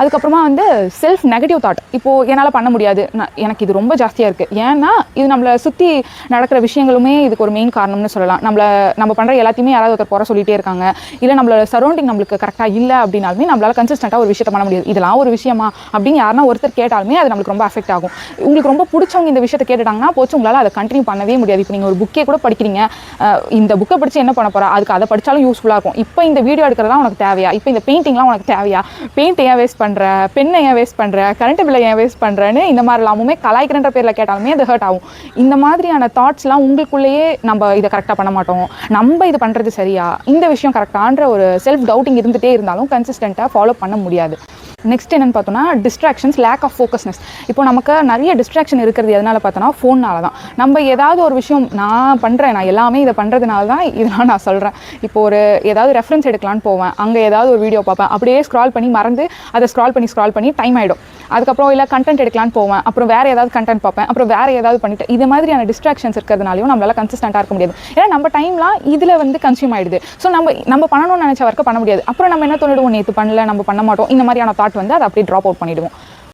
அதுக்கப்புறமா வந்து self negative thought. இப்போது என்னால் பண்ண முடியாது, எனக்கு இது ரொம்ப ஜாஸ்தியாக இருக்குது. ஏன்னா இது நம்மளை சுற்றி நடக்கிற விஷயங்களுமே இதுக்கு ஒரு மெயின் காரணம்னு சொல்லலாம். நம்ம பண்ணுற எல்லாத்தையுமே யாராவது ஒருத்தர் குறை சொல்லிகிட்டே இருக்காங்க, இல்லை நம்மளோட சரௌண்டிங் நம்மளுக்கு கரெக்டாக இல்லை அப்படின்னாலுமே நம்மளால் கன்சிஸ்டண்ட்டாக ஒரு விஷயத்தை பண்ண முடியாது. இதெல்லாம் ஒரு விஷயமா அப்படின்னு யாருன்னா ஒருத்தர் கேட்டாலுமே அது நம்மளுக்கு ரொம்ப அஃபெக்ட் ஆகும். உங்களுக்கு ரொம்ப பிடிச்சவங்க இந்த விஷயத்தை கேட்டுட்டாங்கன்னா போச்சு, உங்களால் அதை கண்டினியூ பண்ணவே முடியாது. இப்போ நீங்கள் ஒரு புக்கே கூட படிக்கிறீங்க, இந்த புக்கை படித்து என்ன பண்ண போகிறா, அதுக்கு அதை படித்தாலும் யூஸ்ஃபுல்லாக இருக்கும். இப்போ இந்த வீடியோ எடுக்கிறதா உனக்கு தேவையா, இப்போ இந்த பெயிண்டிங்லாம் உனக்கு தேவையா, பெயிண்ட் ஏன் வேஸ்ட் பண்ணுற, பெண்ணை ஏன் வேஸ்ட் பண்ணுற, கரண்ட் பில்லை ஏன் வேஸ்ட் பண்ணுறேன்னு இந்த மாதிரி எல்லாமே கலாய்க்கிறன்ற பேரில் கேட்டாலுமே அது ஹர்ட் ஆகும். இந்த மாதிரியான தாட்ஸ்லாம் உங்களுக்குள்ளேயே நம்ம இதை கரெக்டாக பண்ண மாட்டோம், நம்ம இது பண்ணுறது சரியா, இந்த விஷயம் கரெக்டான்ற ஒரு செல்ஃப் டவுட்டிங் இருந்துகிட்டே இருந்தாலும் கன்சிஸ்டண்ட்டாக ஃபாலோ பண்ண முடியாது. நெக்ஸ்ட் என்னென்னு பார்த்தோன்னா டிஸ்ட்ராக்ஷன்ஸ், லேக் ஆஃப் ஃபோக்கஸ்னஸ். இப்போ நமக்கு நிறைய டிஸ்ட்ராக்ஷன் இருக்கிறது எதனால் பார்த்தோன்னா ஃபோன்னால தான். நம்ம ஏதாவது ஒரு விஷயம் நான் எல்லாமே இதை பண்ணுறதுனால தான் இதெல்லாம் நான் சொல்கிறேன். இப்போ ஏதாவது ரெஃபரன்ஸ் எடுக்கலான்னு போவேன், அங்கே ஏதாவது ஒரு வீடியோ பார்ப்பேன், அப்படியே ஸ்க்ரால் பண்ணி மறந்து அதை ஸ்க்ரால் பண்ணி டைம் ஆகிடும். அதுக்கப்புறம் இல்லை கண்டென்ட் எடுக்கலான்னு போவேன், அப்புறம் வேறு ஏதாவது கண்டென்ட் பார்ப்பேன், அப்புறம் வேறு ஏதாவது பண்ணிட்டு இது மாதிரியான டிஸ்ட்ராக்ஷன்ஸ் இருக்கிறதுனாலையும் நம்மளால் கன்சிஸ்டண்ட்டாக இருக்க முடியாது. ஏன்னா நம்ம டைம்லாம் இதில் வந்து கன்சியூம் ஆகிடுது. ஸோ நம்ம பண்ணணும்னு நினச்ச ஒர்க்கை பண்ண முடியாது. அப்புறம் நம்ம என்ன தோணிடுவோம், நேற்று பண்ணல, நம்ம பண்ண மாட்டோம், இந்த மாதிரியான தாட் வந்து அதை அப்படியே ட்ராப் அவுட் பண்ணிவிடுவோம்.